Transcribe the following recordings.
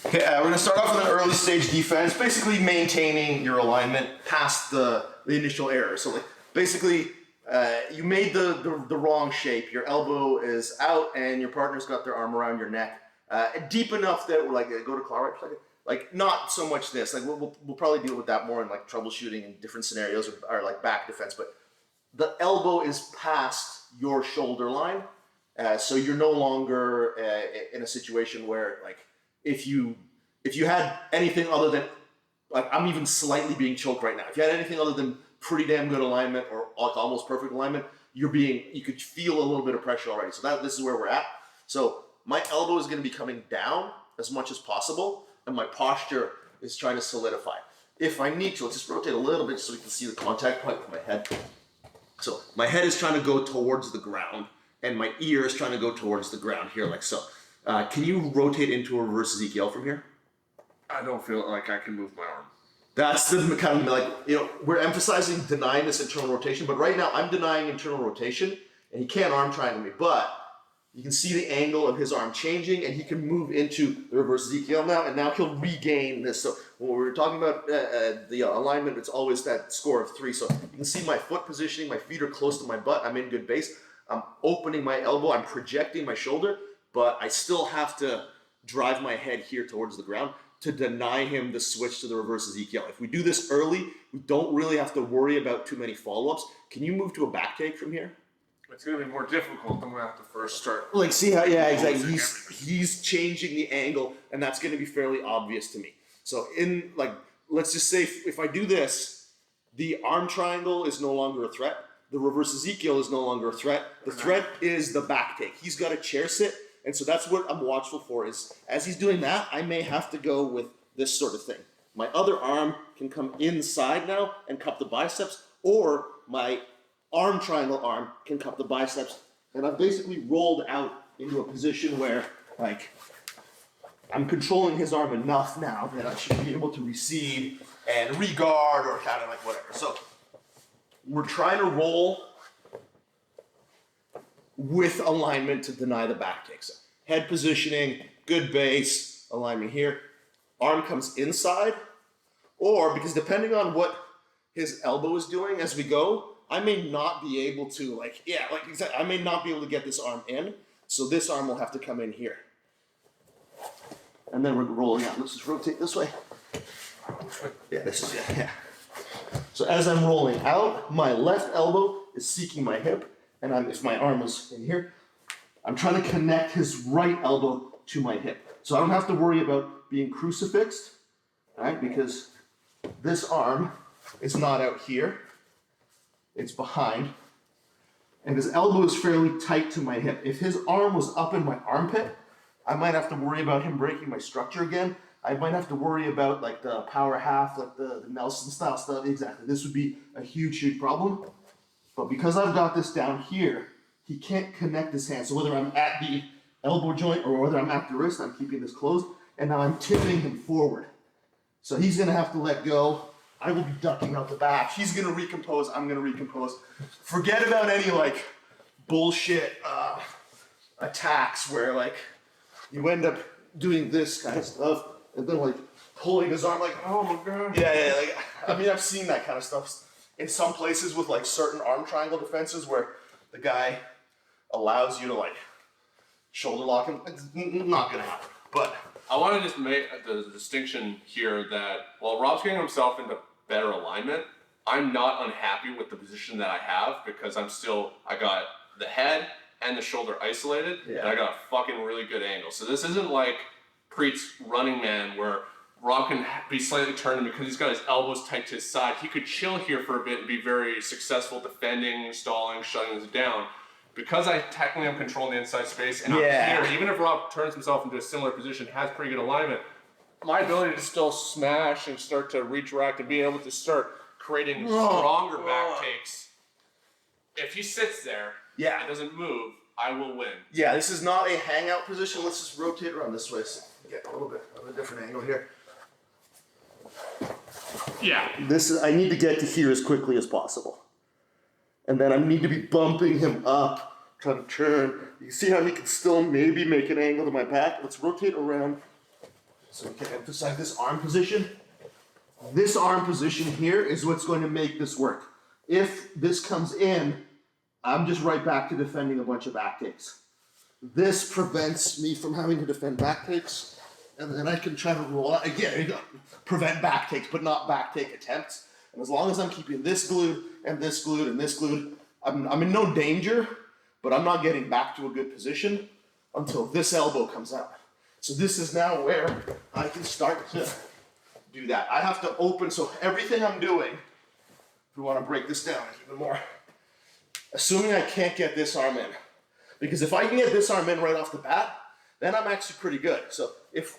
Okay, we're going to start off with an early stage defense, basically maintaining your alignment past the initial error. So like basically you made the wrong shape. Your elbow is out and your partner's got their arm around your neck. Deep enough that we're like, go to claw right for a second. Like not so much this, like we'll probably deal with that more in like troubleshooting in different scenarios or like back defense, but the elbow is past your shoulder line. So you're no longer in a situation where like, if you had anything other than, like I'm even slightly being choked right now. If you had anything other than pretty damn good alignment or like almost perfect alignment, you could feel a little bit of pressure already. So this is where we're at. So my elbow is going to be coming down as much as possible, and my posture is trying to solidify. If I need to, let's just rotate a little bit so we can see the contact point with my head. So my head is trying to go towards the ground, and my ear is trying to go towards the ground here, like so. Can you rotate into a reverse Ezekiel from here? I don't feel like I can move my arm. That's the kind of like, we're emphasizing denying this internal rotation, but right now I'm denying internal rotation, and he can't arm triangle me, but you can see the angle of his arm changing, and he can move into the reverse Ezekiel now, and now he'll regain this. So when we're talking about the alignment, it's always that score of 3. So you can see my foot positioning, my feet are close to my butt, I'm in good base. I'm opening my elbow, I'm projecting my shoulder, but I still have to drive my head here towards the ground to deny him the switch to the reverse Ezekiel. If we do this early, we don't really have to worry about too many follow-ups. Can you move to a back take from here? It's going to be more difficult. I'm going to have to first start. Like, see how, yeah, exactly. He's changing the angle, and that's going to be fairly obvious to me. So let's just say if I do this, the arm triangle is no longer a threat. The reverse Ezekiel is no longer a threat. The threat is the back take. He's got a chair sit, and so that's what I'm watchful for is as he's doing that, I may have to go with this sort of thing. My other arm can come inside now and cup the biceps, or my arm triangle arm can cup the biceps, and I've basically rolled out into a position where like I'm controlling his arm enough now that I should be able to receive and regard or kind of like whatever. So we're trying to roll with alignment to deny the back take. So head positioning, good base, alignment here. Arm comes inside, or because depending on what his elbow is doing as we go, I may not be able to I may not be able to get this arm in. So this arm will have to come in here. And then we're rolling out. Let's just rotate this way. Yeah, yeah. So as I'm rolling out, my left elbow is seeking my hip, and if my arm was in here, I'm trying to connect his right elbow to my hip. So I don't have to worry about being crucifixed, right? Because this arm is not out here, it's behind, and his elbow is fairly tight to my hip. If his arm was up in my armpit, I might have to worry about him breaking my structure again. I might have to worry about like the power half, like the Nelson style stuff. Exactly, this would be a huge, huge problem. But because I've got this down here, he can't connect his hand. So whether I'm at the elbow joint or whether I'm at the wrist, I'm keeping this closed, and now I'm tipping him forward. So he's gonna have to let go. I will be ducking out the back. He's gonna recompose, I'm gonna recompose. Forget about any like bullshit attacks where like you end up doing this kind of stuff and then like pulling his arm like, oh my God. Yeah, like, I mean, I've seen that kind of stuff in some places with like certain arm triangle defenses where the guy allows you to like shoulder lock him. It's not gonna happen, but. I want to just make the distinction here that while Rob's getting himself into better alignment, I'm not unhappy with the position that I have because I got the head and the shoulder isolated, and I got a fucking really good angle. So this isn't like Preet's Running Man where Rob can be slightly turned because he's got his elbows tight to his side. He could chill here for a bit and be very successful defending, stalling, shutting this down. Because I technically am controlling the inside space and I'm here, even if Rob turns himself into a similar position, has pretty good alignment, my ability to still smash and start to redirect and be able to start creating stronger back takes. If he sits there and doesn't move, I will win. Yeah, this is not a hangout position. Let's just rotate around this way so get a little bit of a different angle here. Yeah. I need to get to here as quickly as possible. And then I need to be bumping him up, trying to turn. You see how he can still maybe make an angle to my back? Let's rotate around So we can emphasize this arm position. This arm position here is what's going to make this work. If this comes in, I'm just right back to defending a bunch of back takes. This prevents me from having to defend back takes, and then I can try to roll out. Again, prevent back takes, but not back take attempts. And as long as I'm keeping this glued, and this glued, and this glued, I'm in no danger, but I'm not getting back to a good position until this elbow comes out. So this is now where I can start to do that. I have to open, so everything I'm doing, if we want to break this down even more, assuming I can't get this arm in. Because if I can get this arm in right off the bat, then I'm actually pretty good. So if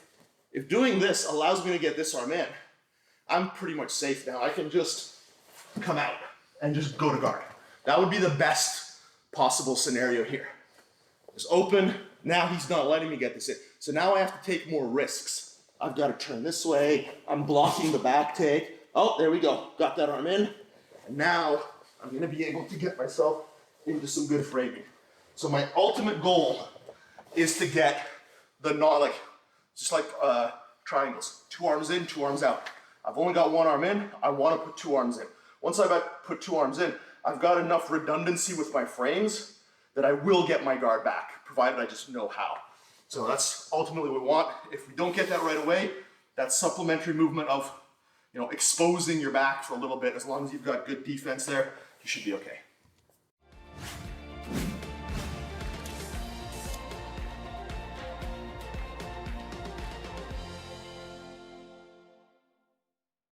doing this allows me to get this arm in, I'm pretty much safe now. I can just come out and just go to guard. That would be the best possible scenario here. Just open, now he's not letting me get this in. So now I have to take more risks. I've got to turn this way, I'm blocking the back take. Oh, there we go, got that arm in. And now I'm gonna be able to get myself into some good framing. So my ultimate goal is to get the knot, like, just like triangles. 2 arms in, 2 arms out. I've only got 1 arm in, I wanna put 2 arms in. Once I've put 2 arms in, I've got enough redundancy with my frames that I will get my guard back, provided I just know how. So that's ultimately what we want. If we don't get that right away, that supplementary movement of exposing your back for a little bit, as long as you've got good defense there, you should be okay.